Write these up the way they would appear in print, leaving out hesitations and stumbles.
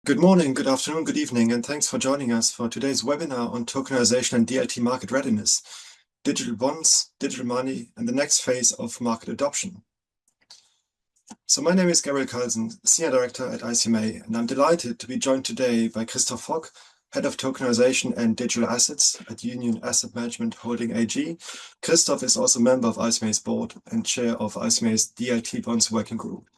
Good morning, good afternoon, good evening, and thanks for joining us for today's webinar on tokenization and DLT market readiness, digital bonds, digital money, and the next phase of market adoption. So my name is Gabriel Callsen, Senior Director at ICMA, and I'm delighted to be joined today by Christoph Hock, Head of Tokenization and Digital Assets at Union Asset Management Holding AG. Christoph is also a member of ICMA's board and chair of ICMA's DLT Bonds Working Group.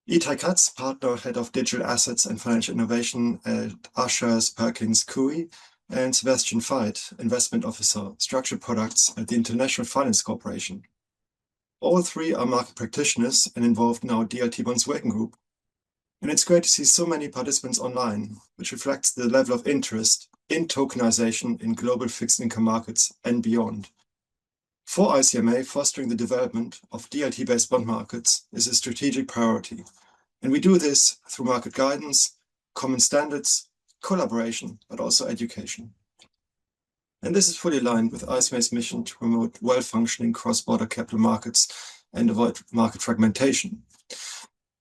Etay Katz, Partner, Head of Digital Assets and Financial Innovation at Ashurst, Perkins, Coie, and Sebastian Veit, Investment Officer, Structured Products at the International Finance Corporation. All three are market practitioners and involved in our DLT Bonds Working Group. And it's great to see so many participants online, which reflects the level of interest in tokenization in global fixed income markets and beyond. For ICMA, fostering the development of DLT-based bond markets is a strategic priority, and we do this through market guidance, common standards, collaboration, but also education. And this is fully aligned with ICMA's mission to promote well-functioning cross-border capital markets and avoid market fragmentation.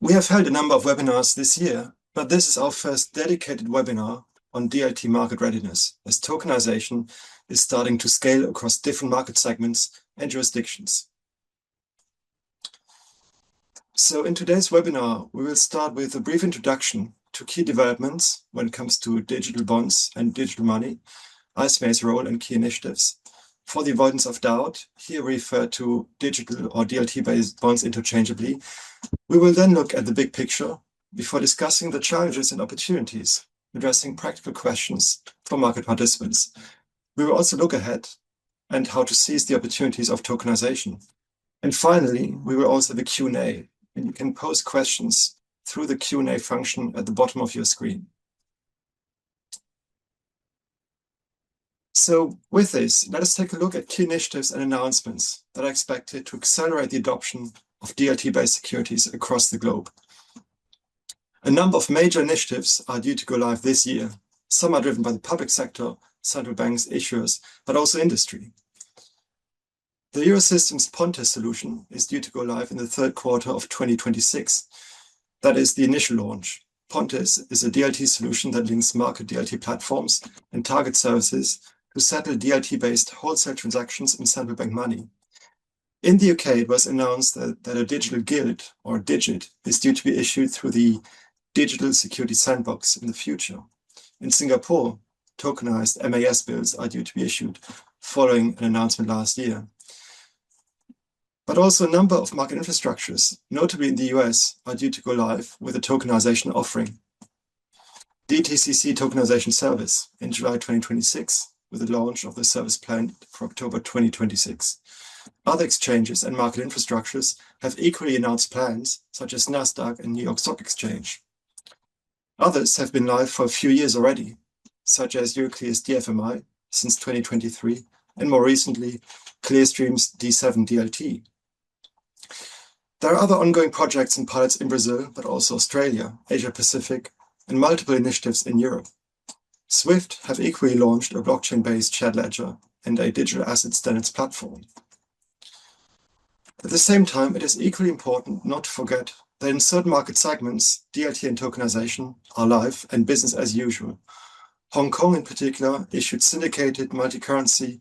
We have held a number of webinars this year, but this is our first dedicated webinar on DLT market readiness, as tokenization is starting to scale across different market segments and jurisdictions. So in today's webinar, we will start with a brief introduction to key developments when it comes to digital bonds and digital money, ICMA's role and key initiatives. For the avoidance of doubt, here we refer to digital or DLT-based bonds interchangeably. We will then look at the big picture before discussing the challenges and opportunities, addressing practical questions for market participants. We will also look ahead and how to seize the opportunities of tokenization. And finally, we will also have a Q&A, and you can post questions through the Q&A function at the bottom of your screen. So with this, let us take a look at key initiatives and announcements that are expected to accelerate the adoption of DLT-based securities across the globe. A number of major initiatives are due to go live this year. Some are driven by the public sector, central banks, issuers, but also industry. The Eurosystem's Pontes solution is due to go live in the third quarter of 2026. That is the initial launch. Pontes is a DLT solution that links market DLT platforms and target services to settle DLT-based wholesale transactions in central bank money. In the UK, it was announced that a digital gilt, or DIGIT, is due to be issued through the Digital Securities Sandbox in the future. In Singapore, tokenized MAS bills are due to be issued following an announcement last year. But also a number of market infrastructures, notably in the US, are due to go live with a tokenization offering. DTCC Tokenization Service in July 2026, with the launch of the service planned for October 2026. Other exchanges and market infrastructures have equally announced plans, such as Nasdaq and New York Stock Exchange. Others have been live for a few years already, such as Euroclear's DFMI since 2023, and more recently, Clearstream's D7 DLT. There are other ongoing projects and pilots in Brazil, but also Australia, Asia Pacific, and multiple initiatives in Europe. SWIFT have equally launched a blockchain-based shared ledger and a digital asset standards platform. At the same time, it is equally important not to forget that in certain market segments, DLT and tokenization are live and business as usual. Hong Kong in particular issued syndicated multi-currency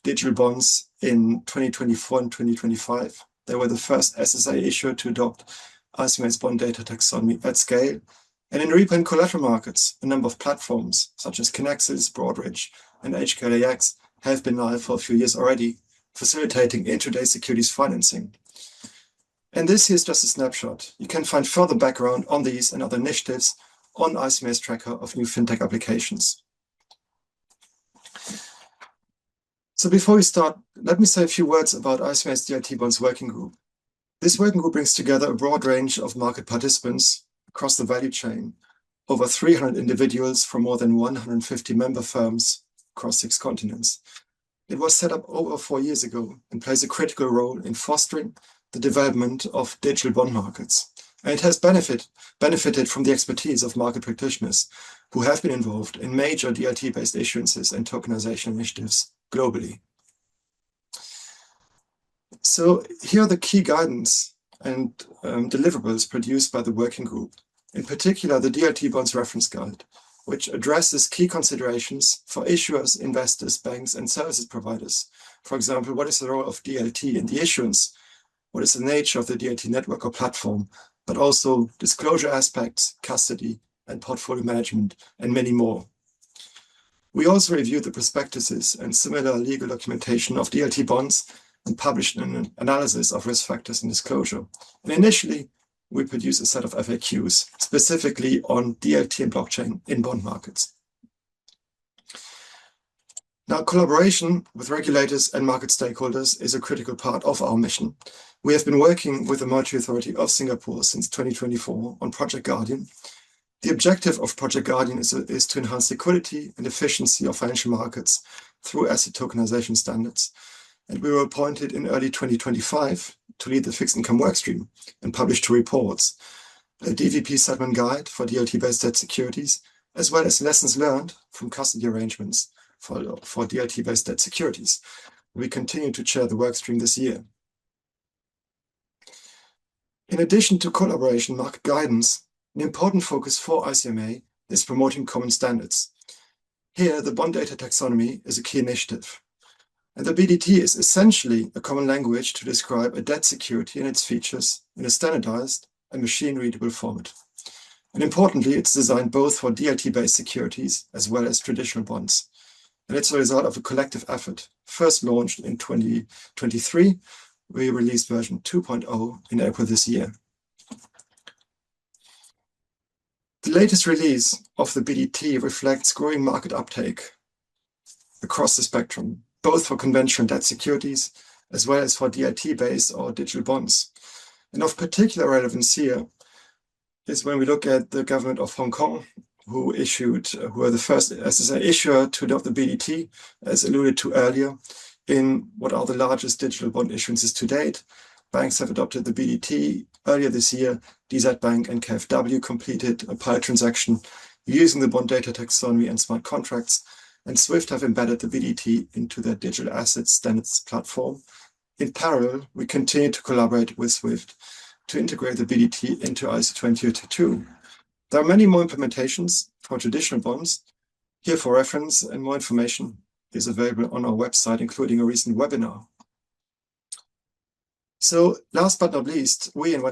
digital bonds in 2024 and 2025. They were the first SSA issuer to adopt ICMA's bond data taxonomy at scale. And in repo and collateral markets, a number of platforms such as Kinexys, Broadridge, and HKLAX have been live for a few years already, facilitating intraday securities financing. And this here is just a snapshot. You can find further background on these and other initiatives on ICMA's tracker of new FinTech applications. So before we start, let me say a few words about ICMA's DLT Bonds Working Group. This working group brings together a broad range of market participants across the value chain, over 300 individuals from more than 150 member firms across 6 continents. It was set up over 4 years ago and plays a critical role in fostering the development of digital bond markets. And it has benefited from the expertise of market practitioners who have been involved in major DLT-based issuances and tokenization initiatives globally. So here are the key guidance and deliverables produced by the working group. in particular the DLT Bonds Reference Guide, which addresses key considerations for issuers, investors, banks, and services providers. For example, what is the role of DLT in the issuance? What is the nature of the DLT network or platform? But also disclosure aspects, custody, and portfolio management, and many more. We also reviewed the prospectuses and similar legal documentation of DLT bonds and published an analysis of risk factors and disclosure. And initially, we produced a set of FAQs, specifically on DLT and blockchain in bond markets. Now, collaboration with regulators and market stakeholders is a critical part of our mission. We have been working with the Monetary Authority of Singapore since 2024 on Project Guardian. The objective of Project Guardian is to enhance liquidity and efficiency of financial markets through asset tokenization standards. And we were appointed in early 2025 to lead the fixed income workstream and publish 2 reports, a DVP settlement guide for DLT-based debt securities, as well as lessons learned from custody arrangements for DLT-based debt securities. We continue to chair the workstream this year. In addition to collaboration market guidance, an important focus for ICMA is promoting common standards. Here, the bond data taxonomy is a key initiative. And the BDT is essentially a common language to describe a debt security and its features in a standardized and machine-readable format. And importantly, it's designed both for DLT-based securities as well as traditional bonds. And it's a result of a collective effort. First launched in 2023, we released version 2.0 in April this year. The latest release of the BDT reflects growing market uptake across the spectrum, both for conventional debt securities as well as for DLT-based or digital bonds. And of particular relevance here is when we look at the government of Hong Kong, who are the first SSA issuer to adopt the BDT, as alluded to earlier, in what are the largest digital bond issuances to date. Banks have adopted the BDT. Earlier this year, DZ Bank and KfW completed a pilot transaction using the bond data taxonomy and smart contracts, and SWIFT have embedded the BDT into their digital asset standards platform. In parallel, we continue to collaborate with SWIFT to integrate the BDT into ISO 20022. There are many more implementations for traditional bonds. Here for reference, and more information is available on our website, including a recent webinar. So last but not least, we in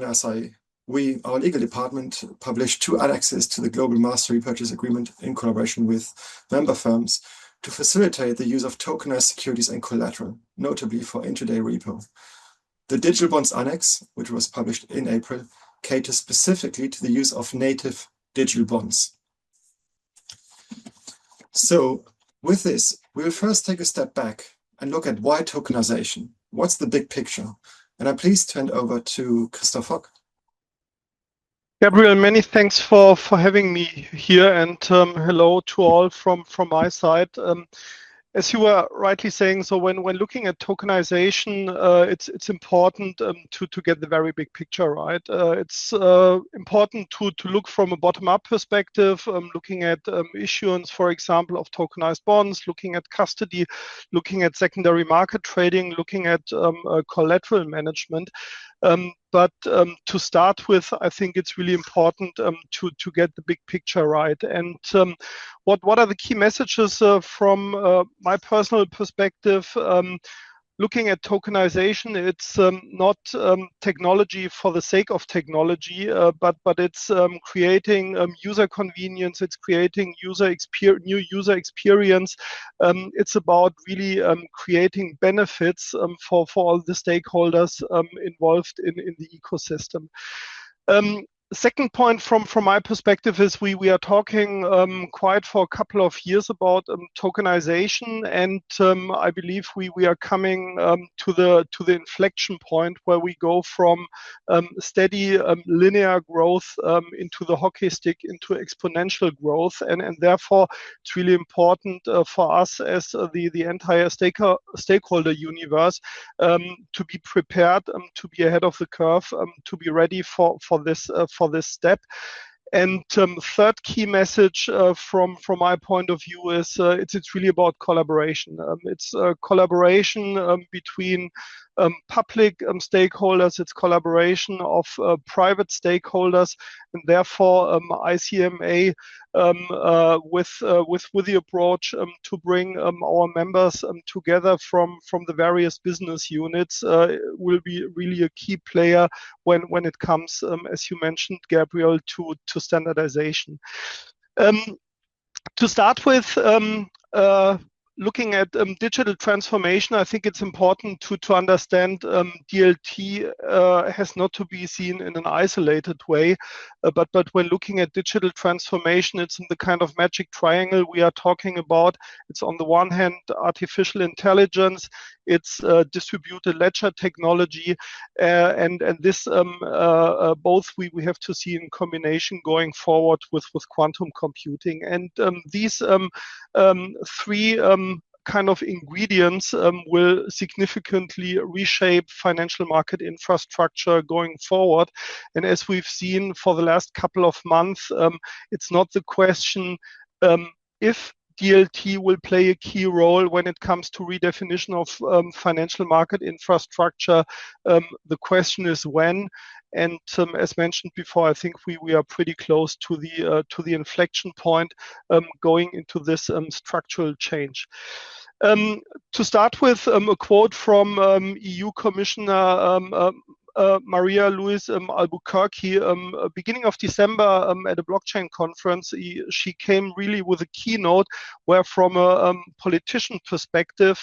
our legal department, published 2 annexes to the Global Master Repurchase Agreement in collaboration with member firms to facilitate the use of tokenized securities and collateral, notably for intraday repo. The Digital Bonds Annex, which was published in April, caters specifically to the use of native digital bonds. So with this, we will first take a step back and look at why tokenization. What's the big picture? And I'm pleased to hand over to Christoph Hock. Gabriel, many thanks for having me here, and hello to all from my side. As you were rightly saying, so when looking at tokenization, it's important to get the very big picture right. It's important to look from a bottom-up perspective, looking at issuance, for example, of tokenized bonds, looking at custody, looking at secondary market trading, looking at collateral management. But to start with, I think it's really important to get the big picture right. And what are the key messages from my personal perspective? Looking at tokenization, it's not technology for the sake of technology, but it's creating user convenience, it's creating new user experience. It's about really creating benefits for all the stakeholders involved in the ecosystem. Second point from my perspective is we are talking quite for a couple of years about tokenization, and I believe we are coming to the inflection point where we go from steady linear growth into the hockey stick, into exponential growth, and therefore it's really important for us as the entire stakeholder universe to be prepared, to be ahead of the curve, to be ready for this step. And third key message from my point of view is it's really about collaboration. It's collaboration between public stakeholders, it's collaboration of private stakeholders, and therefore ICMA with the approach to bring our members together from the various business units will be really a key player when it comes, as you mentioned, Gabriel, to standardization. To start with, looking at digital transformation, I think it's important to understand DLT has not to be seen in an isolated way, but when looking at digital transformation, it's in the kind of magic triangle we are talking about. It's on the one hand artificial intelligence, it's distributed ledger technology, and this both we have to see in combination going forward with quantum computing. And these three kind of ingredients will significantly reshape financial market infrastructure going forward. And as we've seen for the last couple of months, it's not the question if DLT will play a key role when it comes to redefinition of financial market infrastructure. The question is when. And as mentioned before, I think we are pretty close to the inflection point going into this structural change. To start with, a quote from EU Commissioner Maria Luis Albuquerque, beginning of December at a blockchain conference, she came really with a keynote where from a politician perspective,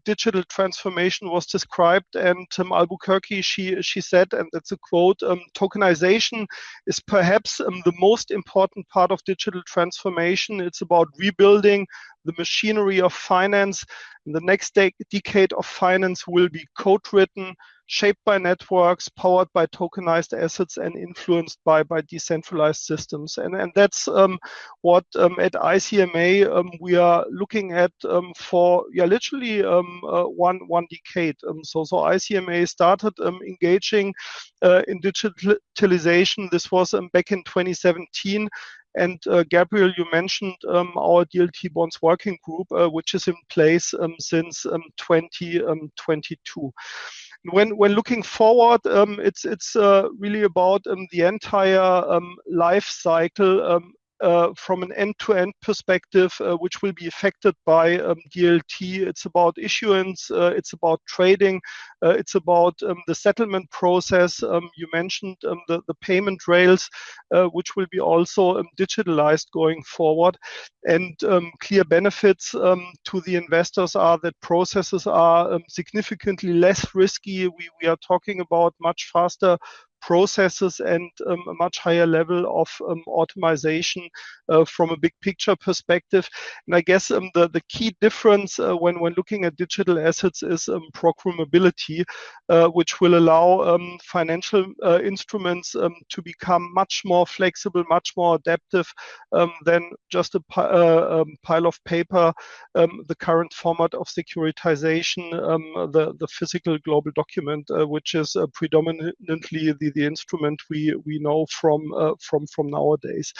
digital transformation was described, and Albuquerque, she said, and that's a quote, tokenization is perhaps the most important part of digital transformation. It's about rebuilding the machinery of finance. The next decade of finance will be code-written, shaped by networks, powered by tokenized assets, and influenced by decentralized systems. And that's what at ICMA we are looking at for literally one decade. So ICMA started engaging in digitalization. This was back in 2017. And Gabriel, you mentioned our DLT bonds working group, which is in place since 2022. When looking forward, it's really about the entire life cycle from an end-to-end perspective, which will be affected by DLT. It's about issuance, it's about trading, it's about the settlement process. You mentioned the payment rails, which will be also digitalized going forward. And clear benefits to the investors are that processes are significantly less risky. We are talking about much faster processes and a much higher level of automation from a big picture perspective. And I guess the key difference when looking at digital assets is programmability, which will allow financial instruments to become much more flexible, much more adaptive than just a pile of paper, the current format of securitization, the physical global document, which is predominantly the instrument we know from nowadays.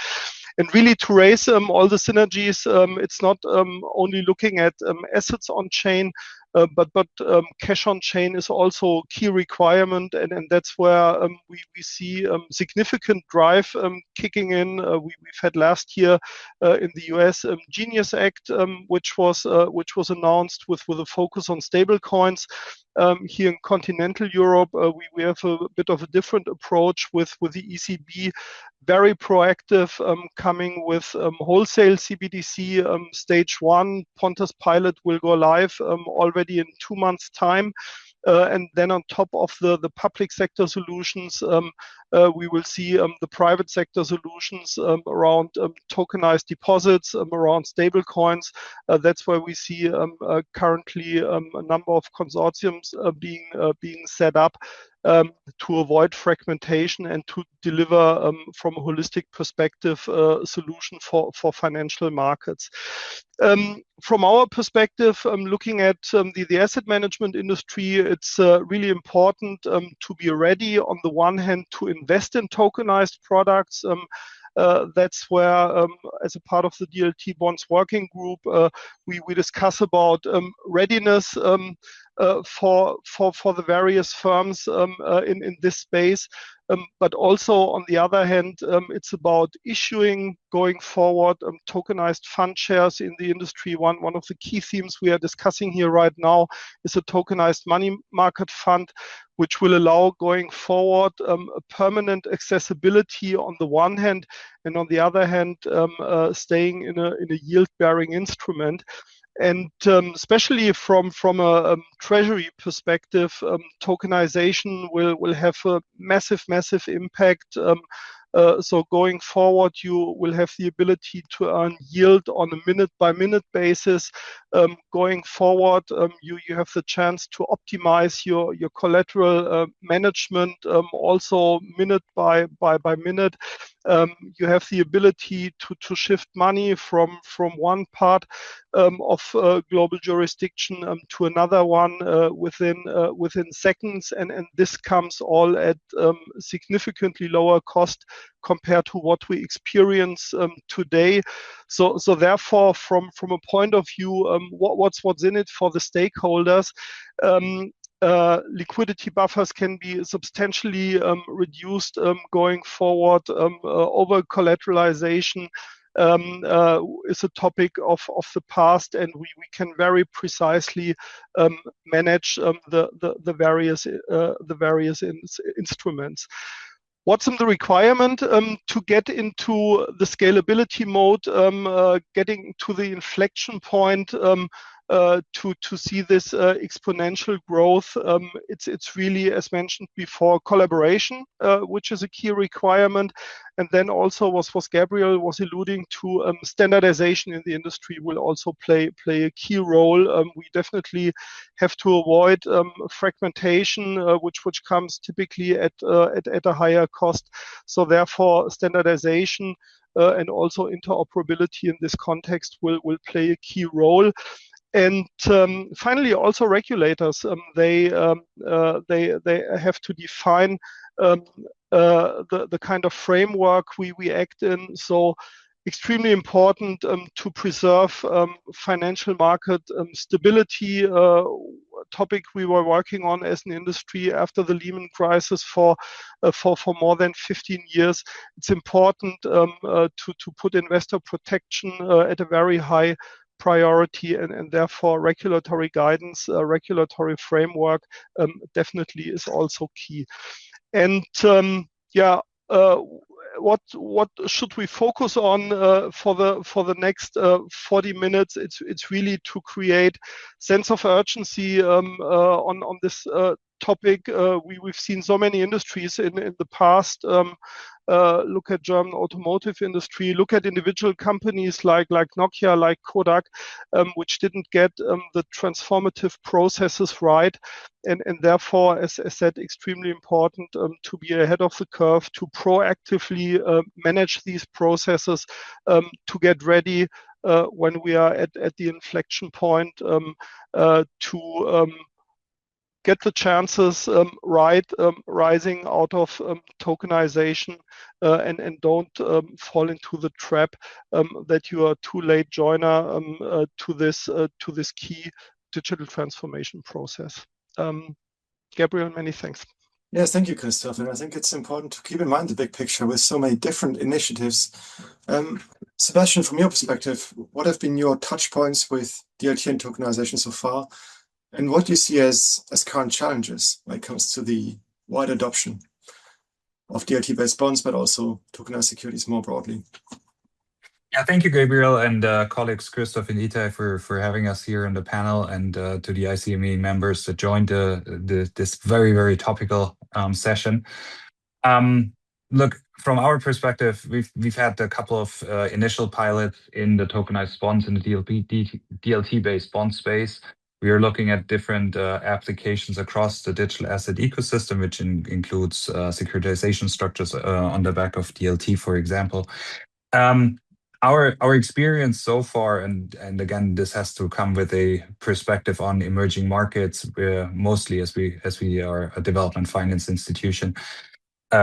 And really to raise all the synergies, it's not only looking at assets on chain, but cash on chain is also a key requirement, and that's where we see significant drive kicking in. We've had last year in the US Genius Act, which was announced with a focus on stablecoins. Here in continental Europe, we have a bit of a different approach with the ECB, very proactive, coming with wholesale CBDC stage 1. Pontus pilot will go live already in 2 months' time. And then on top of the public sector solutions, we will see the private sector solutions around tokenized deposits, around stable coins. That's where we see currently a number of consortiums being set up to avoid fragmentation and to deliver from a holistic perspective solution for financial markets. From our perspective, looking at the asset management industry, it's really important to be ready on the one hand to invest in tokenized products. That's where, as a part of the DLT bonds working group, we discuss about readiness. for the various firms in this space. But also, on the other hand, it's about issuing going forward tokenized fund shares in the industry. One of the key themes we are discussing here right now is a tokenized money market fund, which will allow going forward a permanent accessibility on the one hand, and on the other hand, staying in a yield-bearing instrument. And especially from a treasury perspective, tokenization will have a massive impact. So going forward, you will have the ability to earn yield on a minute-by-minute basis. Going forward, you have the chance to optimize your collateral management, also minute by minute. You have the ability to shift money from one part of global jurisdiction to another one within seconds, and this comes all at significantly lower cost compared to what we experience today. So therefore, from a point of view, what's in it for the stakeholders? Liquidity buffers can be substantially reduced going forward. Over collateralization is a topic of the past, and we can very precisely manage the various instruments. What's in the requirement to get into the scalability mode, getting to the inflection point to see this exponential growth? It's really, as mentioned before, collaboration, which is a key requirement. And then also was Gabriel was alluding to, standardization in the industry will also play a key role. We definitely have to avoid fragmentation, which comes typically at a higher cost. So therefore, standardization and also interoperability in this context will play a key role. And finally, also regulators, they have to define the kind of framework we act in. So extremely important to preserve financial market stability, topic we were working on as an industry after the Lehman crisis for more than 15 years. It's important to put investor protection at a very high priority, and therefore regulatory guidance, regulatory framework definitely is also key. And what should we focus on for the next 40 minutes? It's really to create sense of urgency on this topic. We've seen so many industries in the past. Look at German automotive industry. Look at individual companies like Nokia, like Kodak, which didn't get the transformative processes right, and therefore, as I said, extremely important to be ahead of the curve, to proactively manage these processes, to get ready when we are at the inflection point, to get the chances right, rising out of tokenization, and don't fall into the trap that you are too late joiner to this key digital transformation process. Gabriel, many thanks. Yes, thank you, Christoph. And I think it's important to keep in mind the big picture with so many different initiatives. Sebastian, from your perspective, what have been your touch points with DLT and tokenization so far? And what do you see as current challenges when it comes to the wide adoption of DLT-based bonds, but also tokenized securities more broadly? Yeah, thank you, Gabriel, and colleagues Christoph and Etay for having us here on the panel, and to the ICMA members that joined this very, very topical session. Look, from our perspective, we've had a couple of initial pilots in the tokenized bonds in the DLT-based bond space. We are looking at different applications across the digital asset ecosystem, which includes securitization structures on the back of DLT, for example. Our experience so far, and again, this has to come with a perspective on emerging markets, mostly as we are a development finance institution,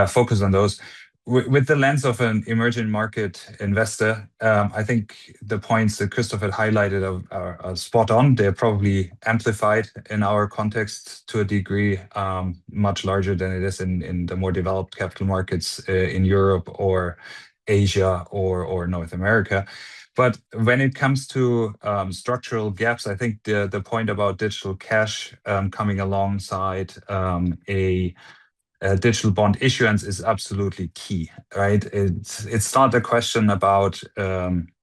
focus on those. with the lens of an emerging market investor, I think the points that Christoph had highlighted are spot on. They're probably amplified in our context to a degree much larger than it is in the more developed capital markets in Europe or Asia or North America. But when it comes to structural gaps, I think the point about digital cash coming alongside a digital bond issuance is absolutely key, right? It's not a question about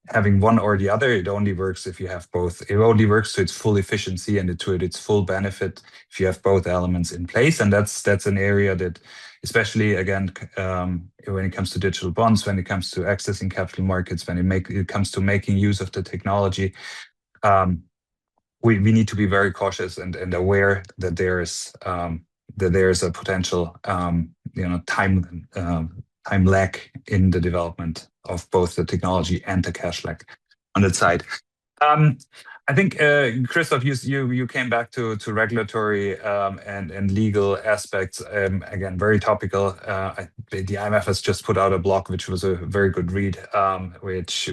having one or the other. It only works if you have both. It only works to its full efficiency and to its full benefit if you have both elements in place. And that's an area that, especially again, when it comes to digital bonds, when it comes to accessing capital markets, when it comes to making use of the technology, we need to be very cautious and aware that there's a potential time lag in the development of both the technology and the cash lag on that side. I think Christoph, you came back to regulatory and legal aspects. Again, very topical. The IMF has just put out a blog, which was a very good read, which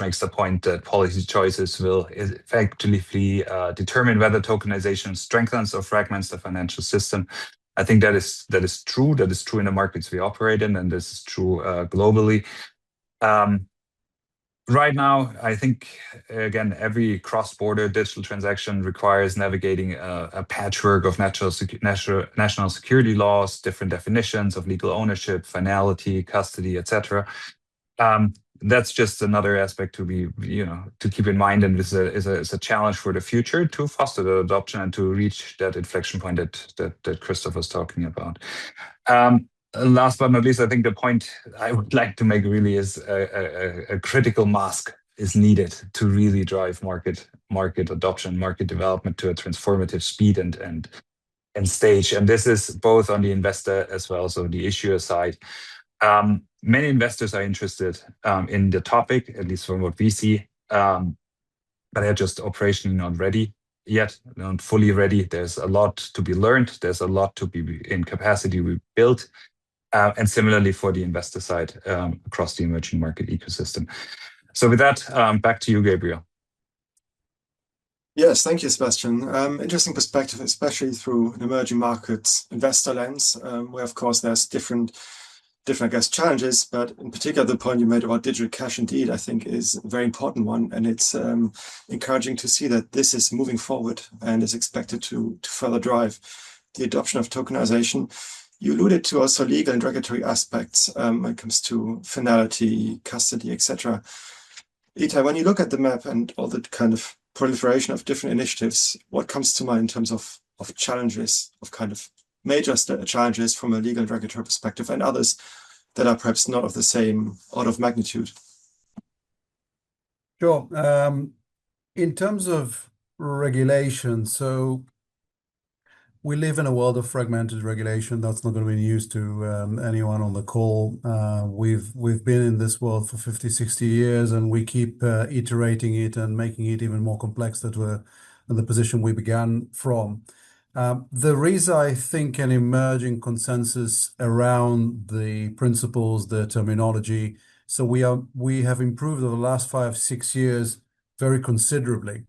makes the point that policy choices will effectively determine whether tokenization strengthens or fragments the financial system. I think that is true. That is true in the markets we operate in, and this is true globally. Right now, I think, again, every cross-border digital transaction requires navigating a patchwork of national security laws, different definitions of legal ownership, finality, custody, etc. That's just another aspect to keep in mind, and is a challenge for the future to foster the adoption and to reach that inflection point that Christoph was talking about. Last but not least, I think the point I would like to make really is a critical mass is needed to really drive market adoption, market development to a transformative speed and stage. And this is both on the investor as well as on the issuer side. Many investors are interested in the topic, at least from what we see, but they're just operationally not ready yet, not fully ready. There's a lot to be learned. There's a lot to be in capacity we built. And similarly for the investor side across the emerging market ecosystem. So with that, back to you, Gabriel. Yes, thank you, Sebastian. Interesting perspective, especially through an emerging markets investor lens, where of course there's different, I guess, challenges, but in particular the point you made about digital cash indeed, I think is a very important one, and it's encouraging to see that this is moving forward and is expected to further drive the adoption of tokenization. You alluded to also legal and regulatory aspects when it comes to finality, custody, etc. Etay, when you look at the map and all the kind of proliferation of different initiatives, what comes to mind in terms of challenges, of kind of major challenges from a legal and regulatory perspective, and others that are perhaps not of the same order of magnitude? Sure. In terms of regulation, so we live in a world of fragmented regulation. That's not going to be news to anyone on the call. We've been in this world for 50, 60 years, and we keep iterating it and making it even more complex than the position we began from. There is, I think, an emerging consensus around the principles, the terminology. So we have improved over the last 5, 6 years very considerably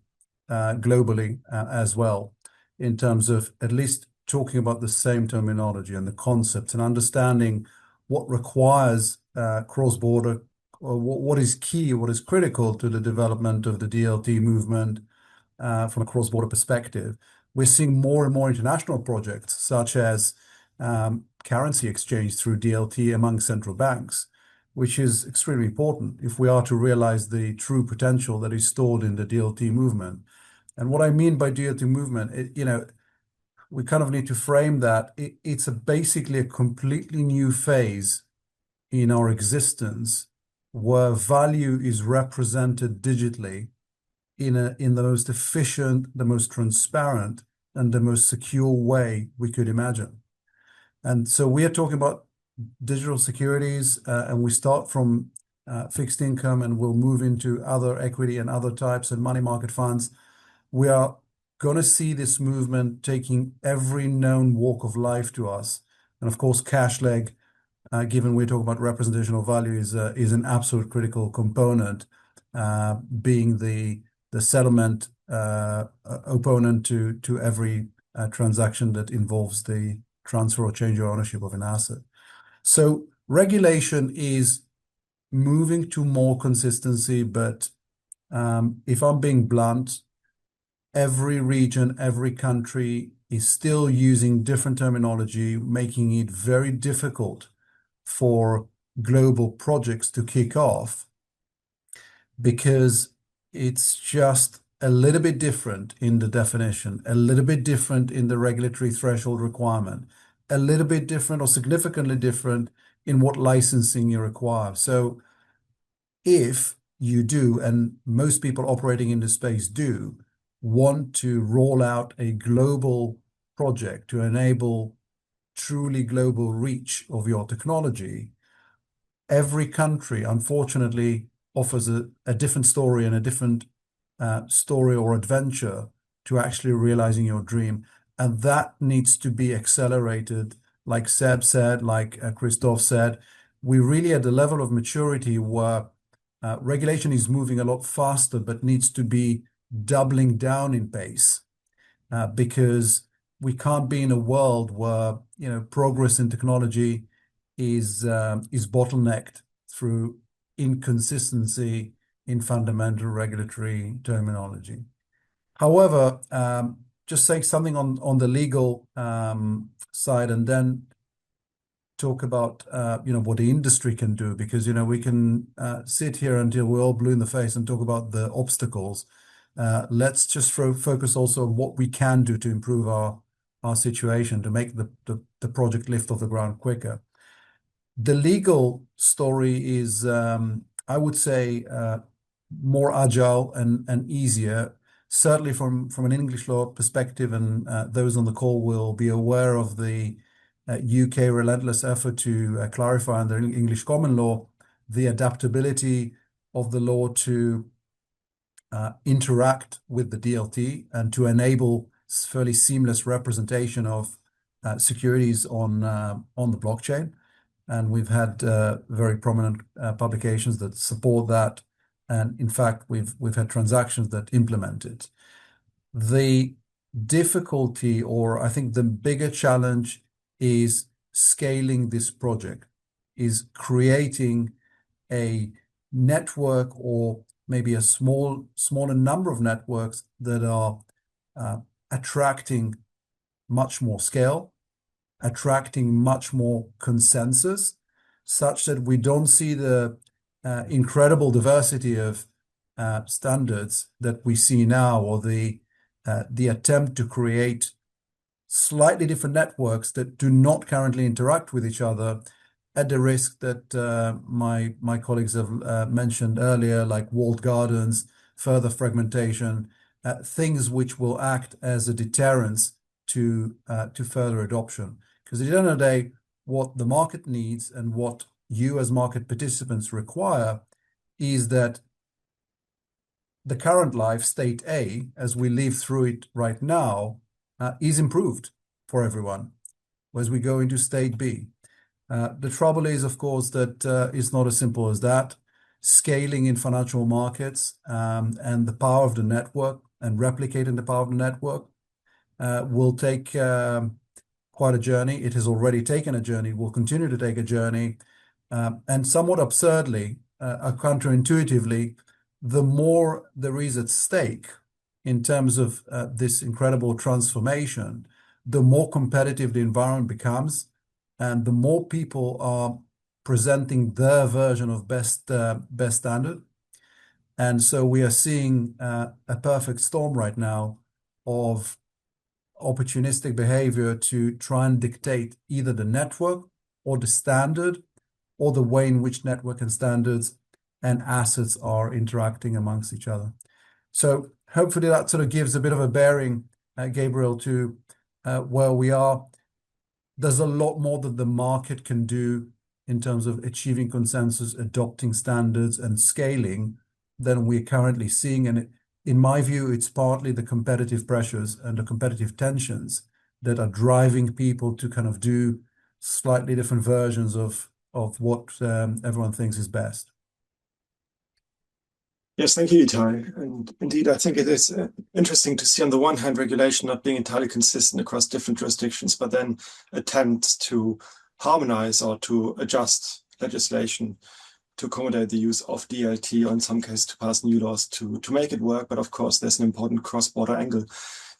globally as well, in terms of at least talking about the same terminology and the concepts and understanding what requires cross-border, or what is key, what is critical to the development of the DLT movement from a cross-border perspective. We're seeing more and more international projects, such as currency exchange through DLT among central banks, which is extremely important if we are to realize the true potential that is stored in the DLT movement. And what I mean by DLT movement, we kind of need to frame that it's basically a completely new phase in our existence where value is represented digitally in the most efficient, the most transparent, and the most secure way we could imagine. And so we are talking about digital securities, and we start from fixed income and we'll move into other equity and other types of money market funds. We are going to see this movement taking every known walk of life to us. And of course, cash leg given we're talking about representational value, is an absolute critical component, being the settlement opponent to every transaction that involves the transfer or change of ownership of an asset. So regulation is moving to more consistency, but if I'm being blunt, every region, every country is still using different terminology, making it very difficult for global projects to kick off, because it's just a little bit different in the definition, a little bit different in the regulatory threshold requirement, a little bit different or significantly different in what licensing you require. So if you do, and most people operating in this space do, want to roll out a global project to enable truly global reach of your technology, every country, unfortunately, offers a different story and a different story or adventure to actually realizing your dream. And that needs to be accelerated, like Seb said, like Christoph said. We're really at the level of maturity where regulation is moving a lot faster, but needs to be doubling down in pace, because we can't be in a world where progress in technology is bottlenecked through inconsistency in fundamental regulatory terminology. However, just saying something on the legal side, and then talk about what the industry can do, because we can sit here until we're all blue in the face and talk about the obstacles. Let's just focus also on what we can do to improve our situation, to make the project lift off the ground quicker. The legal story is, I would say, more agile and easier, certainly from an English law perspective, and those on the call will be aware of the UK relentless effort to clarify under English common law the adaptability of the law to interact with the DLT and to enable fairly seamless representation of securities on the blockchain. And we've had very prominent publications that support that. And in fact, we've had transactions that implement it. The difficulty, or I think the bigger challenge, is scaling this project, is creating a network, or maybe a smaller number of networks that are attracting much more scale, attracting much more consensus, such that we don't see the incredible diversity of standards that we see now, or the attempt to create slightly different networks that do not currently interact with each other, at the risk that my colleagues have mentioned earlier, like walled gardens, further fragmentation, things which will act as a deterrence to further adoption. Because at the end of the day, what the market needs and what you as market participants require is that the current life, state A, as we live through it right now, is improved for everyone as we go into state B. The trouble is, of course, that it's not as simple as that. Scaling in financial markets and the power of the network and replicating the power of the network will take quite a journey. It has already taken a journey, will continue to take a journey. And somewhat absurdly, counterintuitively, the more there is at stake in terms of this incredible transformation, the more competitive the environment becomes, and the more people are presenting their version of best standard. And so we are seeing a perfect storm right now of opportunistic behavior to try and dictate either the network or the standard, or the way in which network and standards and assets are interacting amongst each other. So hopefully that sort of gives a bit of a bearing, Gabriel, to where we are. There's a lot more that the market can do in terms of achieving consensus, adopting standards, and scaling than we're currently seeing. And in my view, it's partly the competitive pressures and the competitive tensions that are driving people to kind of do slightly different versions of what everyone thinks is best. Yes, thank you, Etay. And indeed, I think it is interesting to see on the one hand regulation not being entirely consistent across different jurisdictions, but then attempts to harmonize or to adjust legislation to accommodate the use of DLT, or in some cases to pass new laws to make it work. But of course, there's an important cross-border angle.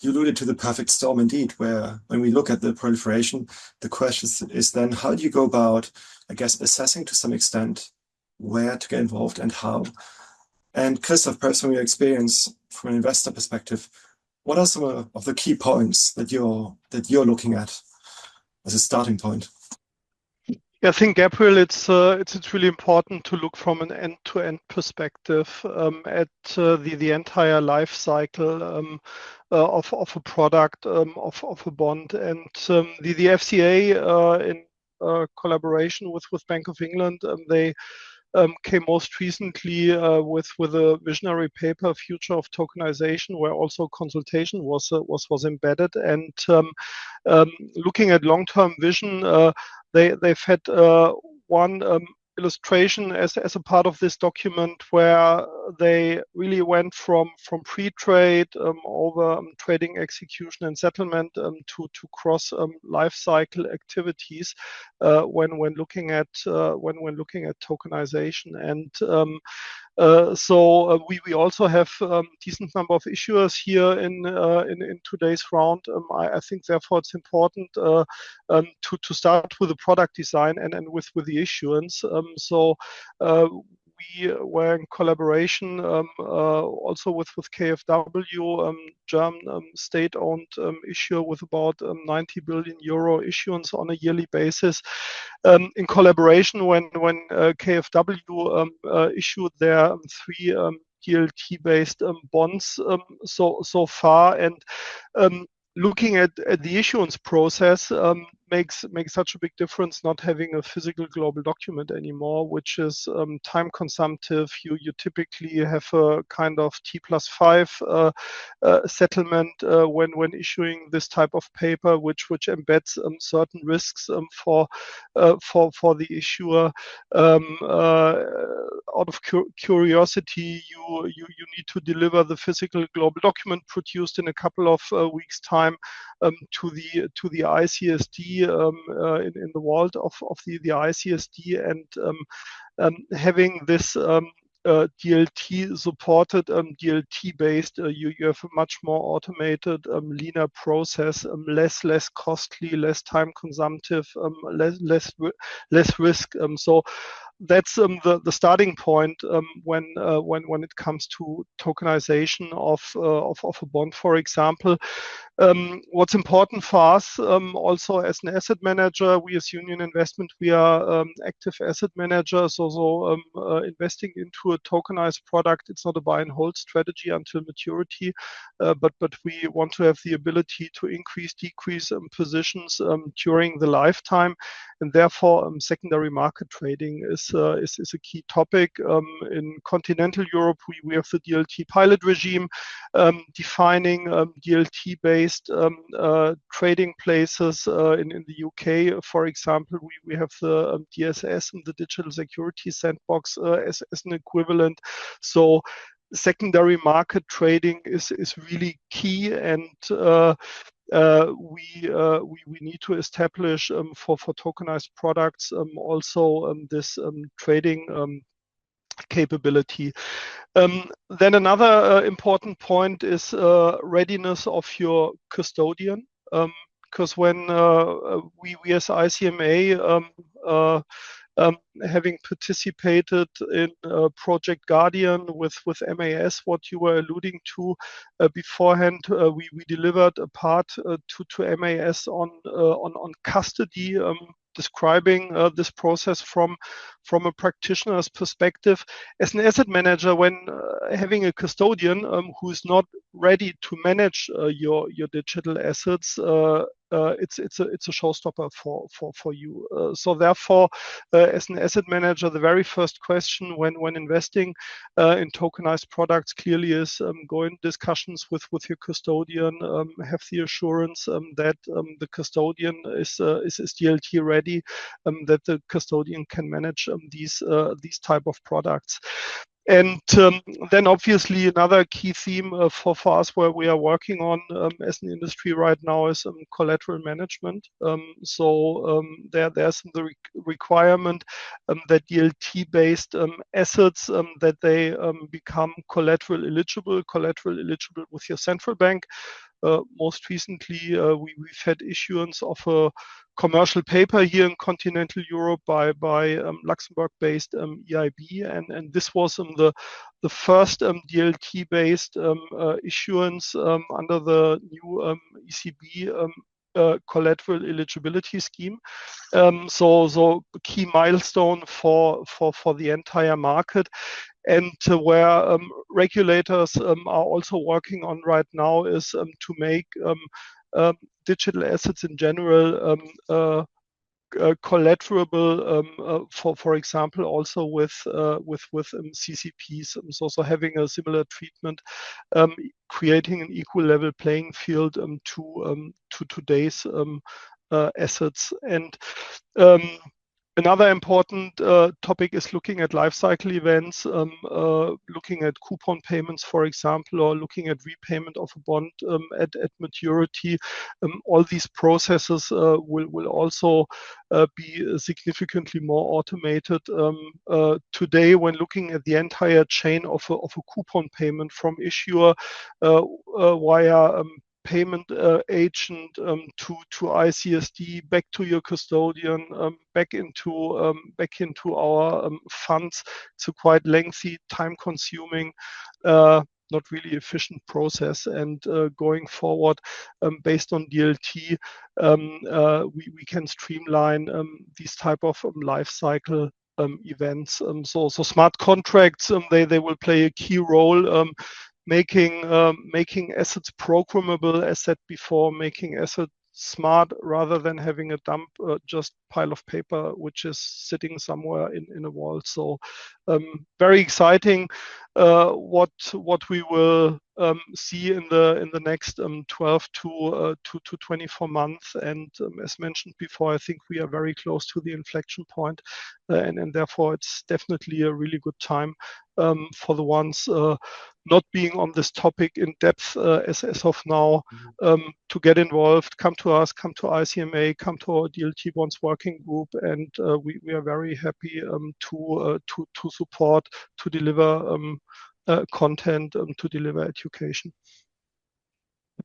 You alluded to the perfect storm indeed, where when we look at the proliferation, the question is then how do you go about, I guess, assessing to some extent where to get involved and how? And Christoph, perhaps from your experience from an investor perspective, what are some of the key points that you're looking at as a starting point? Yeah, I think, Gabriel, it's really important to look from an end-to-end perspective at the entire life cycle of a product, of a bond. And the FCA in collaboration with Bank of England, they came most recently with a visionary paper, Future of Tokenization, where also consultation was embedded. And looking at long-term vision, they've had one illustration as a part of this document where they really went from pre-trade over trading, execution, and settlement to cross life cycle activities when looking at tokenization. And so we also have decent number of issuers here in today's round. I think therefore it's important to start with the product design and with the issuance. So we were in collaboration also with KfW, German state-owned issuer with about 90 billion euro issuance on a yearly basis. In collaboration when KfW issued their 3 DLT-based bonds so far, and looking at the issuance process makes such a big difference not having a physical global document anymore, which is time consumptive. You typically have a kind of T+5 settlement when issuing this type of paper, which embeds certain risks for the issuer. Out of curiosity, you need to deliver the physical global document produced in a couple of weeks' time to the ICSD in the world of the ICSD, and having this DLT supported, DLT based, you have a much more automated, leaner process, less costly, less time consumptive, less risk. So that's the starting point when it comes to tokenization of a bond, for example. What's important for us also as an asset manager, we as Union Investment, we are active asset managers, also investing into a tokenized product. It's not a buy and hold strategy until maturity, but we want to have the ability to increase, decrease positions during the lifetime, and therefore secondary market trading is a key topic. In continental Europe, we have the DLT pilot regime defining DLT-based trading places. In the UK, for example, we have the DSS and the Digital Securities Sandbox as an equivalent. So secondary market trading is really key, and we need to establish for tokenized products also this trading capability. Then another important point is readiness of your custodian, because when we as ICMA having participated in Project Guardian with MAS, what you were alluding to beforehand, we delivered a part to MAS on custody, describing this process from a practitioner's perspective. As an asset manager, when having a custodian who is not ready to manage your digital assets, it's a showstopper for you. So therefore, as an asset manager, the very first question when investing in tokenized products clearly is go in discussions with your custodian, have the assurance that the custodian is DLT ready, that the custodian can manage these type of products. And then obviously another key theme for us where we are working on as an industry right now is collateral management. There's the requirement that DLT-based assets that they become collateral eligible with your central bank. Most recently, we've had issuance of a commercial paper here in continental Europe by Luxembourg-based EIB, and this was the first DLT-based issuance under the new ECB collateral eligibility scheme. So key milestone for the entire market. And where regulators are also working on right now is to make digital assets in general collaterable, for example, also with CCPs. So having a similar treatment, creating an equal level playing field to today's assets. And another important topic is looking at life cycle events, looking at coupon payments, for example, or looking at repayment of a bond at maturity. All these processes will also be significantly more automated. Today, when looking at the entire chain of a coupon payment from issuer via payment agent to ICSD, back to your custodian, back into our funds. It's a quite lengthy, time-consuming, not really efficient process. And going forward, based on DLT, we can streamline these type of life cycle events. So smart contracts, they will play a key role. Making assets programmable, as said before, making assets smart rather than having a dump just pile of paper which is sitting somewhere in a vault. So very exciting what we will see in the next 12 to 24 months. And as mentioned before, I think we are very close to the inflection point, and therefore it's definitely a really good time for the ones not being on this topic in depth as of now, to get involved, come to us, come to ICMA, come to our DLT bonds working group, and we are very happy to support, to deliver content, to deliver education.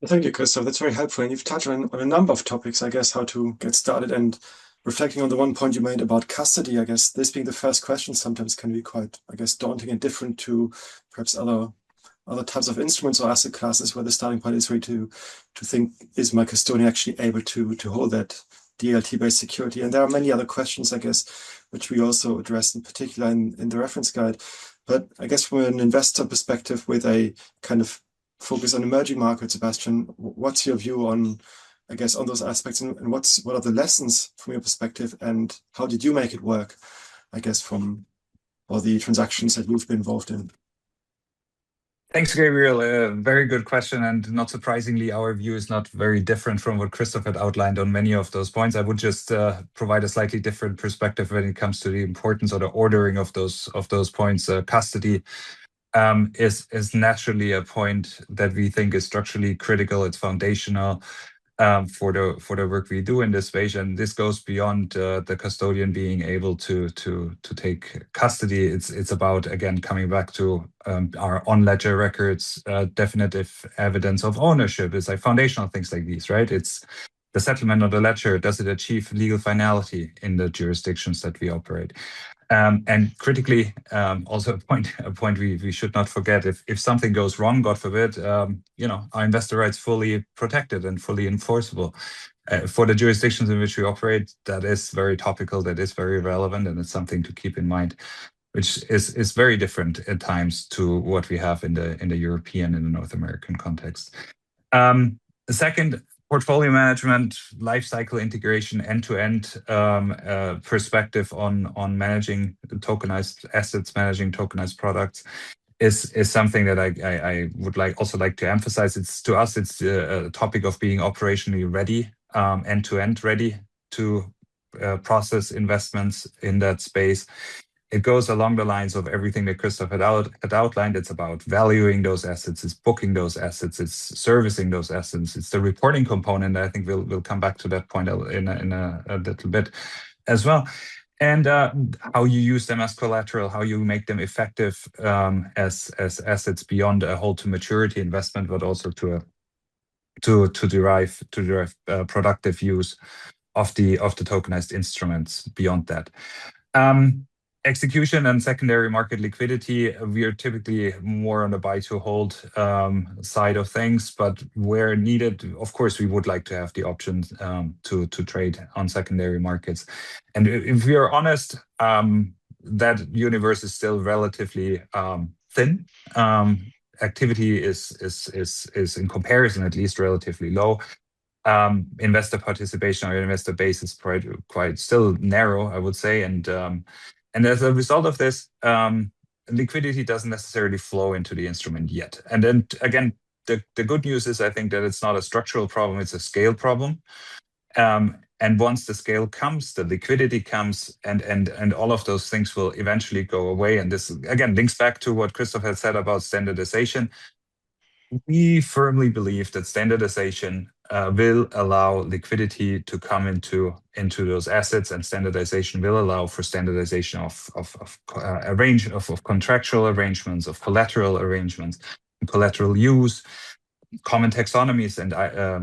Thank you, Christoph. That's very helpful. And you've touched on a number of topics, I guess, how to get started. And reflecting on the one point you made about custody, I guess this being the first question sometimes can be quite, I guess, daunting and different to perhaps other types of instruments or asset classes, where the starting point is really to think, is my custodian actually able to hold that DLT-based security? And there are many other questions, I guess, which we also addressed in particular in the reference guide. But I guess from an investor perspective, with a kind of focus on emerging markets, Sebastian, what's your view on, I guess, on those aspects, and what are the lessons from your perspective, and how did you make it work, I guess, from all the transactions that you've been involved in? Thanks, Gabriel. Very good question. And not surprisingly, our view is not very different from what Christoph had outlined on many of those points. I would just provide a slightly different perspective when it comes to the importance or the ordering of those points. Custody is naturally a point that we think is structurally critical. It's foundational for the work we do in this space, and this goes beyond the custodian being able to take custody. It's about, again, coming back to our on-ledger records, definitive evidence of ownership. It's like foundational things like these, right? It's the settlement of the ledger. Does it achieve legal finality in the jurisdictions that we operate? And critically, also a point we should not forget, if something goes wrong, God forbid, our investor rights fully protected and fully enforceable. For the jurisdictions in which we operate, that is very topical, that is very relevant, and it's something to keep in mind. which is very different at times to what we have in the European and the North American context. Second, portfolio management, life cycle integration, end-to-end perspective on managing tokenized assets, managing tokenized products is something that I would also like to emphasize. It's to us, it's a topic of being operationally ready, end-to-end ready to process investments in that space. It goes along the lines of everything that Christoph had outlined. It's about valuing those assets, it's booking those assets, it's servicing those assets, it's the reporting component. I think we'll come back to that point in a little bit as well. And how you use them as collateral, how you make them effective as assets beyond a hold to maturity investment, but also to derive productive use of the tokenized instruments beyond that. Execution and secondary market liquidity, we are typically more on the buy to hold side of things, but where needed, of course, we would like to have the options to trade on secondary markets. And if we are honest, that universe is still relatively thin. Activity is in comparison at least relatively low. Investor participation or investor base is quite still narrow, I would say, and as a result of this, liquidity doesn't necessarily flow into the instrument yet. And then again, the good news is I think that it's not a structural problem, it's a scale problem. And once the scale comes, the liquidity comes, and all of those things will eventually go away. And this again links back to what Christoph had said about standardization. We firmly believe that standardization will allow liquidity to come into those assets, and standardization will allow for standardization of a range of contractual arrangements, of collateral arrangements, collateral use, common taxonomies, and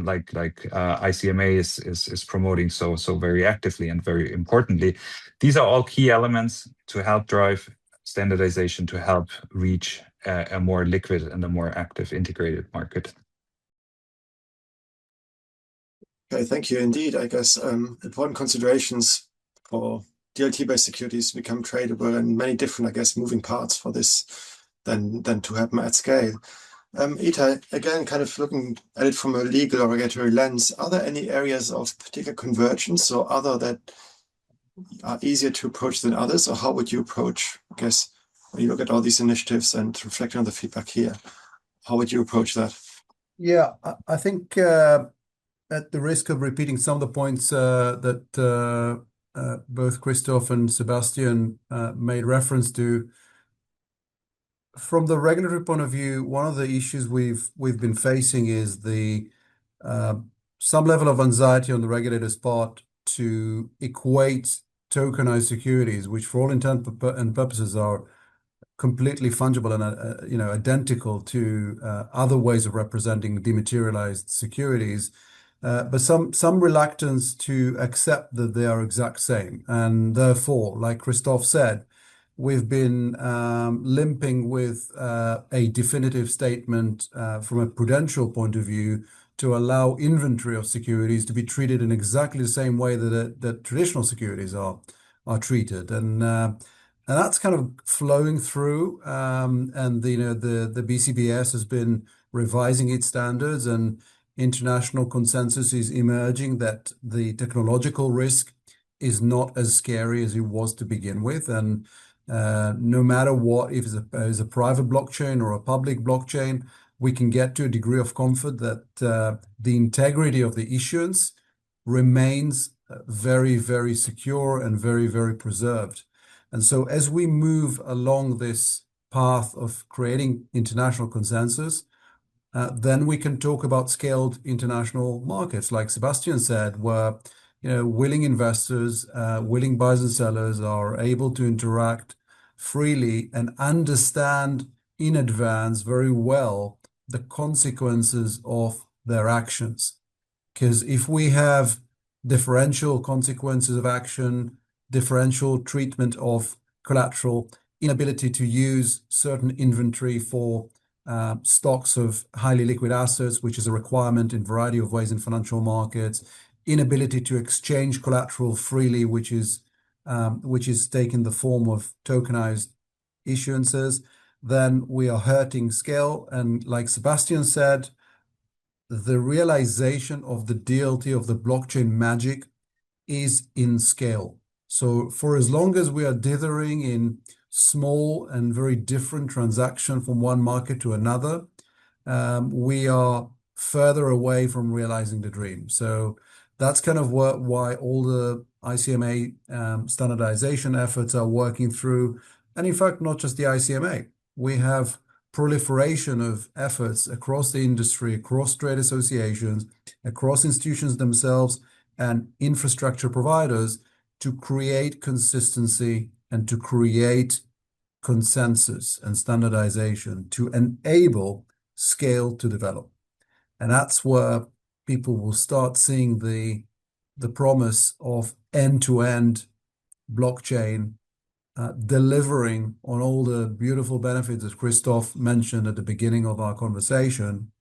like ICMA is promoting so very actively and very importantly. These are all key elements to help drive standardization, to help reach a more liquid and a more active integrated market. Okay, thank you. Indeed, I guess important considerations for DLT-based securities become tradable, and many different, I guess, moving parts for this than to happen at scale. Etay, again, kind of looking at it from a legal or regulatory lens, are there any areas of particular convergence or other that are easier to approach than others, or how would you approach, I guess, when you look at all these initiatives and reflecting on the feedback here, how would you approach that? Yeah, I think at the risk of repeating some of the points that both Christoph and Sebastian made reference to, from the regulatory point of view, one of the issues we've been facing is the some level of anxiety on the regulator's part to equate tokenized securities, which for all intent and purposes are completely fungible and identical to other ways of representing dematerialized securities, but some reluctance to accept that they are exact same. And therefore, like Christoph said, we've been limping with a definitive statement from a prudential point of view to allow inventory of securities to be treated in exactly the same way that traditional securities are treated. And that's kind of flowing through, and the BCBS has been revising its standards, and international consensus is emerging that the technological risk is not as scary as it was to begin with. And no matter what, if it's a private blockchain or a public blockchain, we can get to a degree of comfort that the integrity of the issuance remains very, very secure and very, very preserved. And so as we move along this path of creating international consensus, then we can talk about scaled international markets, like Sebastian said, where willing investors, willing buyers and sellers are able to interact freely and understand in advance very well the consequences of their actions. Because if we have differential consequences of action, differential treatment of collateral, inability to use certain inventory for stocks of highly liquid assets, which is a requirement in a variety of ways in financial markets, inability to exchange collateral freely, which is taken the form of tokenized issuances, then we are hurting scale. And like Sebastian said, the realization of the DLT, of the blockchain magic, is in scale. So for as long as we are dithering in small and very different transactions from one market to another, we are further away from realizing the dream. So that's kind of why all the ICMA standardization efforts are working through. And in fact, not just the ICMA. We have proliferation of efforts across the industry, across trade associations, across institutions themselves, and infrastructure providers to create consistency and to create consensus and standardization to enable scale to develop. And that's where people will start seeing the promise of end-to-end blockchain delivering on all the beautiful benefits that Christoph mentioned at the beginning of our conversation.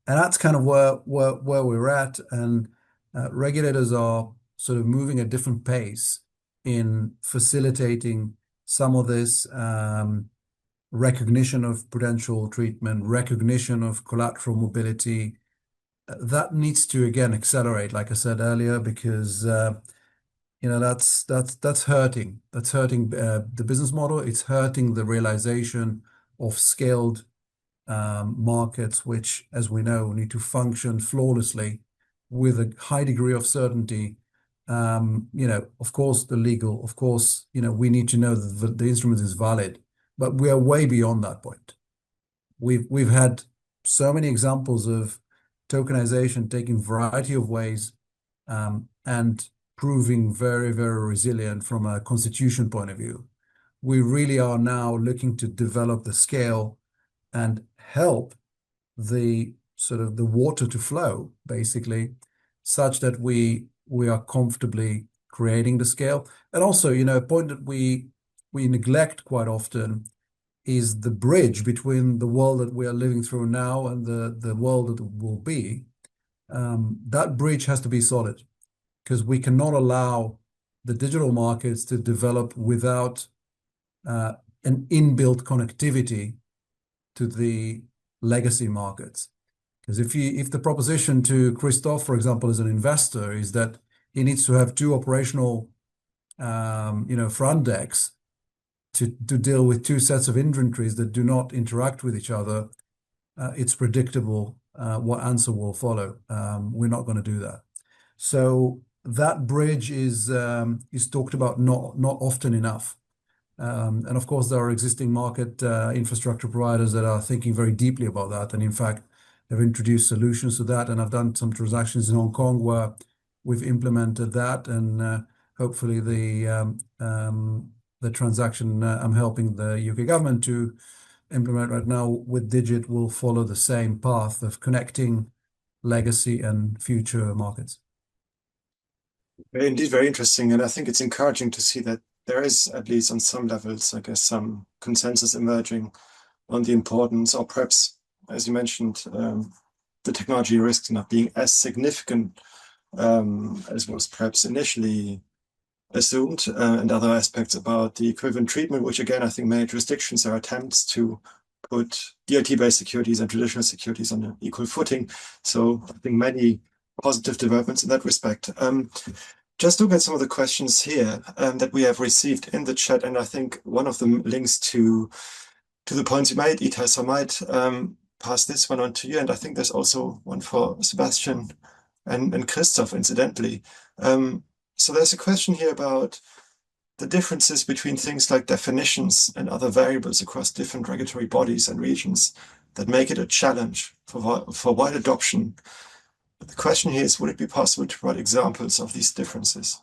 And that's kind of where we're at. And regulators are sort of moving at a different pace in facilitating some of this recognition of prudential treatment, recognition of collateral mobility. That needs to, again, accelerate, like I said earlier, because that's hurting. That's hurting the business model. It's hurting the realization of scaled markets, which, as we know, need to function flawlessly with a high degree of certainty. Of course, the legal, of course, we need to know that the instrument is valid, but we are way beyond that point. We've had so many examples of tokenization taking a variety of ways and proving very, very resilient from a constitution point of view. We really are now looking to develop the scale and help the sort of the water to flow, basically, such that we are comfortably creating the scale. And also, a point that we neglect quite often is the bridge between the world that we are living through now and the world that will be. That bridge has to be solid, because we cannot allow the digital markets to develop without an inbuilt connectivity to the legacy markets. Because if the proposition to Christoph, for example, as an investor, is that he needs to have two operational front decks to deal with two sets of inventories that do not interact with each other, it's predictable what answer will follow. We're not going to do that. So that bridge is talked about not often enough. And of course, there are existing market infrastructure providers that are thinking very deeply about that. And in fact, they've introduced solutions to that. And I've done some transactions in Hong Kong where we've implemented that. And hopefully the transaction I'm helping the UK government to implement right now with Digit will follow the same path of connecting legacy and future markets. Indeed, very interesting. And I think it's encouraging to see that there is, at least on some levels, I guess, some consensus emerging on the importance, or perhaps, as you mentioned, the technology risks not being as significant as was perhaps initially assumed, and other aspects about the equivalent treatment, which again, I think many jurisdictions are attempts to put DLT-based securities and traditional securities on an equal footing. So I think many positive developments in that respect. Just look at some of the questions here that we have received in the chat, and I think one of them links to the points you made, Etay, so I might pass this one on to you, and I think there's also one for Sebastian and Christoph, incidentally. So there's a question here about the differences between things like definitions and other variables across different regulatory bodies and regions that make it a challenge for wide adoption. The question here is, would it be possible to provide examples of these differences?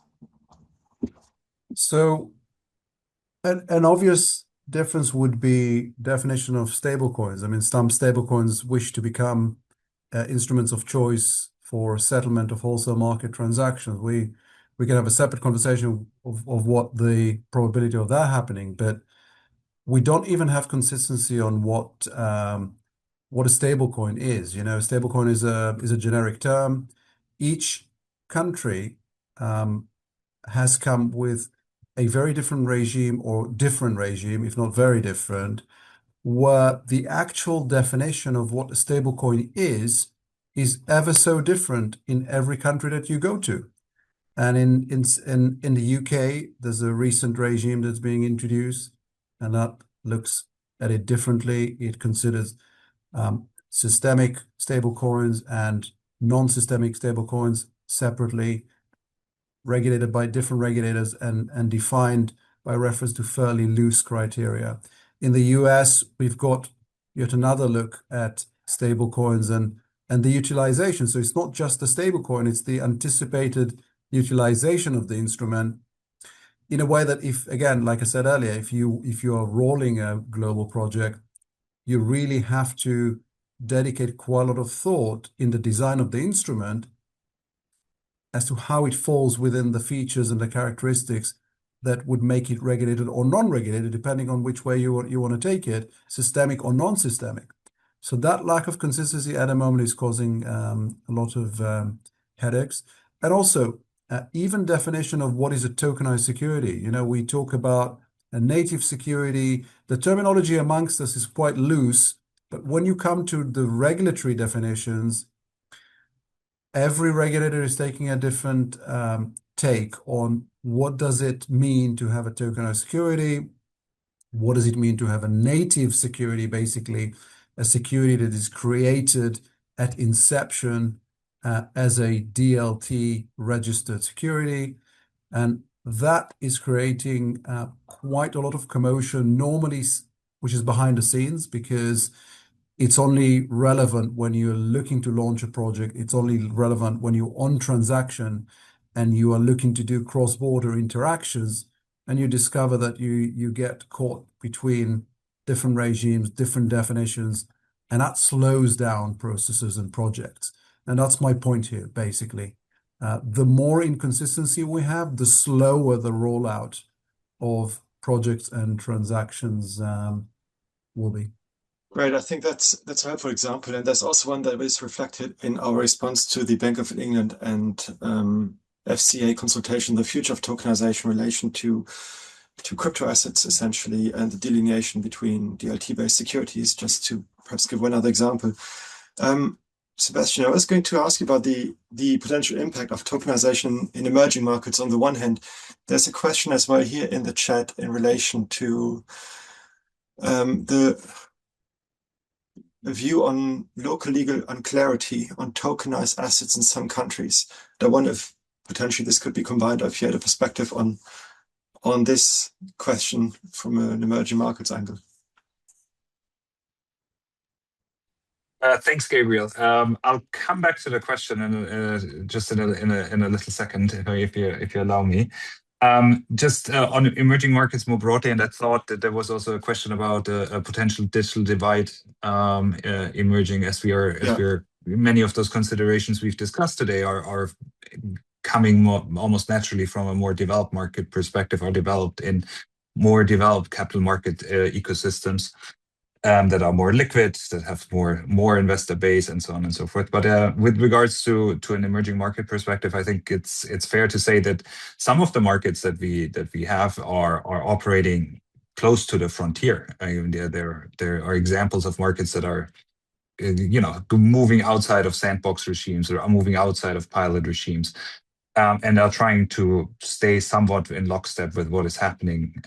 So an obvious difference would be definition of stablecoins. I mean, some stablecoins wish to become instruments of choice for settlement of wholesale market transactions. We can have a separate conversation of what the probability of that happening, but we don't even have consistency on what a stablecoin is. A stablecoin is a generic term. Each country has come with a very different regime, or different regime, if not very different, where the actual definition of what a stablecoin is ever so different in every country that you go to. And in the UK, there's a recent regime that's being introduced, and that looks at it differently. It considers systemic stablecoins and non-systemic stablecoins separately, regulated by different regulators and defined by reference to fairly loose criteria. In the US, we've got yet another look at stablecoins and the utilization. So it's not just the stablecoin, it's the anticipated utilization of the instrument in a way that, if, again, like I said earlier, if you are rolling a global project, you really have to dedicate quite a lot of thought in the design of the instrument as to how it falls within the features and the characteristics that would make it regulated or non-regulated, depending on which way you want to take it, systemic or non-systemic. So that lack of consistency at the moment is causing a lot of headaches. And also, even definition of what is a tokenized security. You know, we talk about a native security. The terminology amongst us is quite loose, but when you come to the regulatory definitions, every regulator is taking a different take on what does it mean to have a tokenized security? What does it mean to have a native security, basically a security that is created at inception as a DLT registered security. And that is creating quite a lot of commotion normally, which is behind the scenes, because it's only relevant when you're looking to launch a project. It's only relevant when you're on transaction and you are looking to do cross-border interactions, and you discover that you get caught between different regimes, different definitions, and that slows down processes and projects. And that's my point here, basically. The more inconsistency we have, the slower the rollout of projects and transactions will be. Great, I think that's a helpful example, and there's also one that is reflected in our response to the Bank of England and FCA consultation, the future of tokenization in relation to crypto assets, essentially, and the delineation between DLT-based securities. Just to perhaps give one other example. Sebastian, I was going to ask you about the potential impact of tokenization in emerging markets. On the one hand, there's a question as well here in the chat in relation to the view on local legal unclarity on tokenized assets in some countries. I wonder if potentially this could be combined, or if you had a perspective on this question from an emerging markets angle. Thanks, Gabriel. I'll come back to the question in just in a little second, if you allow me. Just on emerging markets more broadly, and I thought that there was also a question about a potential digital divide emerging as we are many of those considerations we've discussed today are coming almost naturally from a more developed market perspective, or developed in more developed capital market ecosystems that are more liquid, that have more investor base, and so on and so forth. But with regards to an emerging market perspective, I think it's fair to say that some of the markets that we have are operating close to the frontier. I mean, there are examples of markets that are moving outside of sandbox regimes, or are moving outside of pilot regimes, and are trying to stay somewhat in lockstep with what is happening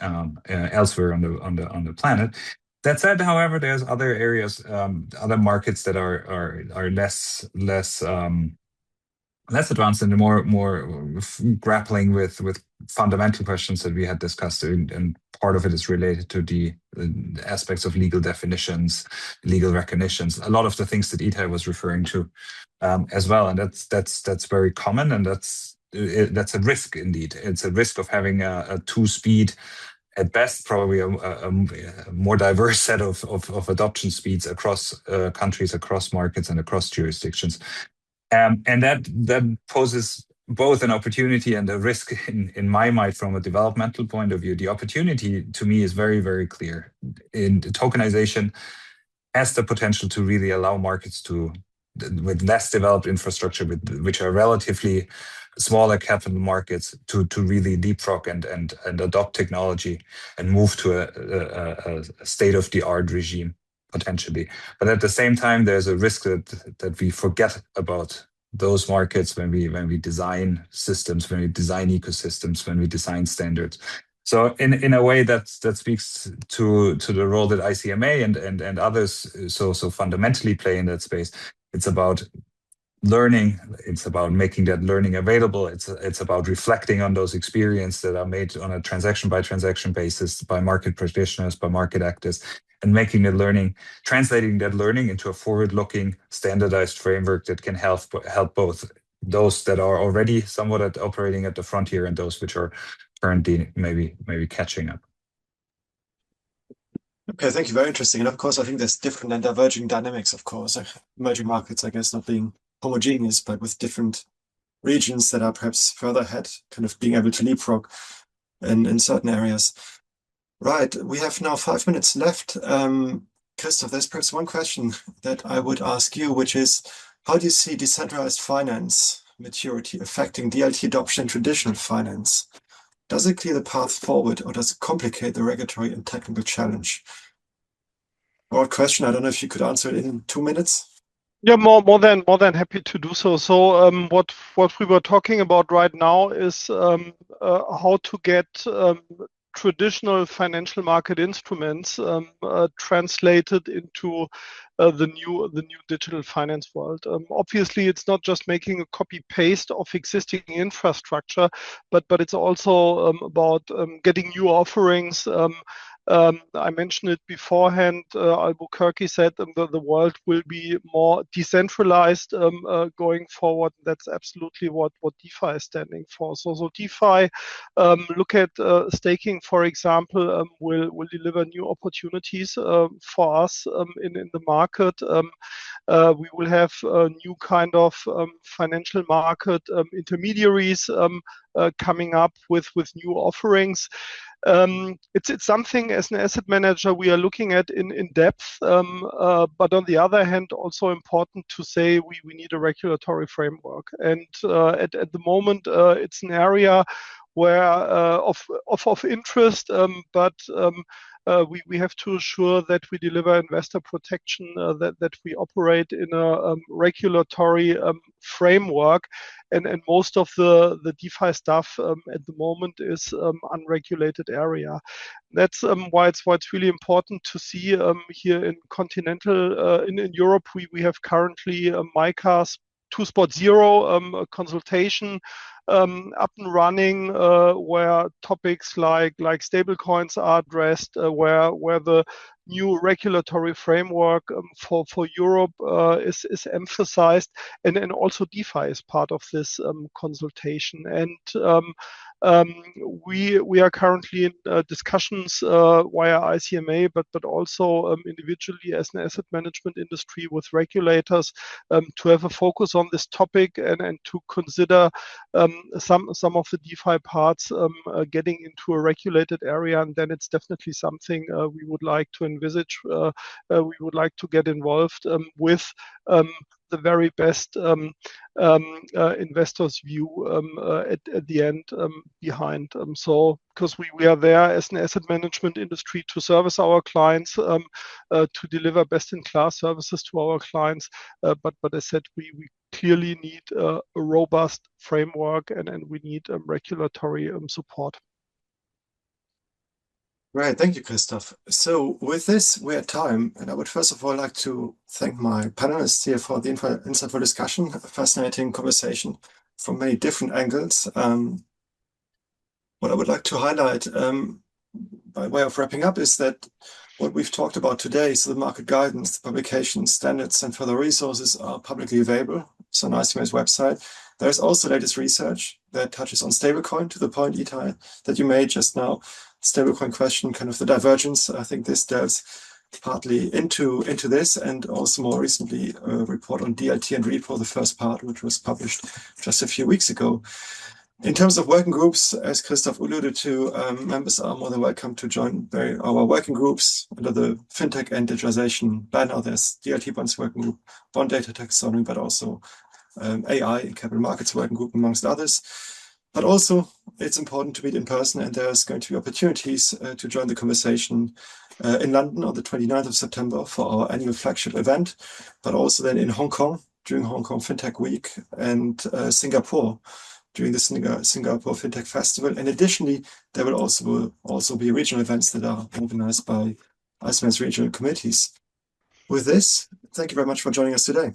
elsewhere on the planet. That said, however, there's other areas, other markets that are less advanced and more grappling with fundamental questions that we had discussed, and part of it is related to the aspects of legal definitions, legal recognitions, a lot of the things that Etay was referring to as well, and that's very common, and that's a risk indeed. It's a risk of having a two-speed, at best, probably a more diverse set of adoption speeds across countries, across markets, and across jurisdictions. And that poses both an opportunity and a risk in my mind from a developmental point of view. The opportunity to me is very, very clear. In tokenization has the potential to really allow markets to with less developed infrastructure, which are relatively smaller capital markets, to really leapfrog and adopt technology and move to a state-of-the-art regime potentially. But at the same time, there's a risk that we forget about those markets when we design systems, when we design ecosystems, when we design standards. So in a way that speaks to the role that ICMA and others so fundamentally play in that space. It's about learning. It's about making that learning available. It's about reflecting on those experiences that are made on a transaction by transaction basis by market practitioners, by market actors, and making the learning, translating that learning into a forward-looking, standardized framework that can help both those that are already somewhat operating at the frontier and those which are currently maybe catching up. Okay, thank you. Very interesting. And of course, I think there's different and diverging dynamics, of course. Emerging markets, I guess, not being homogeneous, but with different regions that are perhaps further ahead, kind of being able to leapfrog in certain areas. Right, we have now 5 minutes left. Christoph, there's perhaps one question that I would ask you, which is, how do you see decentralized finance maturity affecting DLT adoption in traditional finance? Does it clear the path forward, or does it complicate the regulatory and technical challenge? Broad question. I don't know if you could answer it in 2 minutes. Yeah, more than happy to do so. So what we were talking about right now is how to get traditional financial market instruments translated into the new digital finance world. Obviously, it's not just making a copy paste of existing infrastructure, but it's also about getting new offerings. I mentioned it beforehand. Albuquerque said the world will be more decentralized going forward. That's absolutely what DeFi is standing for. So DeFi, look at staking, for example, will deliver new opportunities for us in the market. We will have a new kind of financial market intermediaries coming up with new offerings. It's something as an asset manager we are looking at in depth, but on the other hand, also important to say we need a regulatory framework. And at the moment, it's an area where of interest, but we have to assure that we deliver investor protection, that we operate in a regulatory framework, and most of the DeFi stuff at the moment is unregulated area. That's why it's really important to see here in continental in Europe we have currently MiCA 2.0 consultation up and running, where topics like stablecoins are addressed, where the new regulatory framework for Europe is emphasized, and also DeFi is part of this consultation. And we are currently in discussions via ICMA, but also individually as an asset management industry with regulators to have a focus on this topic and to consider some of the DeFi parts getting into a regulated area, and then it's definitely something we would like to envisage. We would like to get involved with the very best investors' view at the end behind. So because we are there as an asset management industry to service our clients, to deliver best-in-class services to our clients. But as I said, we clearly need a robust framework and we need regulatory support. Right, thank you, Christoph. So with this, we're at time, and I would first of all like to thank my panelists here for the insightful discussion, a fascinating conversation from many different angles. What I would like to highlight by way of wrapping up is that what we've talked about today, so the market guidance, the publications, standards, and further resources are publicly available. So on ICMA's website. There's also latest research that touches on stablecoin, to the point, Etay, that you made just now. Stablecoin question, kind of the divergence. I think this delves partly into this, and also more recently a report on DLT and repo, the first part, which was published just a few weeks ago. In terms of working groups, as Christoph alluded to, members are more than welcome to join our working groups under the FinTech and Digitalisation banner. There's DLT bonds working group, bond data taxonomy, but also AI and capital markets working group, amongst others. But also, it's important to meet in person, and there's going to be opportunities to join the conversation in London on the 29th of September for our annual flagship event, but also then in Hong Kong during Hong Kong FinTech Week, and Singapore during the Singapore FinTech Festival. And additionally, there will also be regional events that are organized by ICMA's regional committees. With this, thank you very much for joining us today.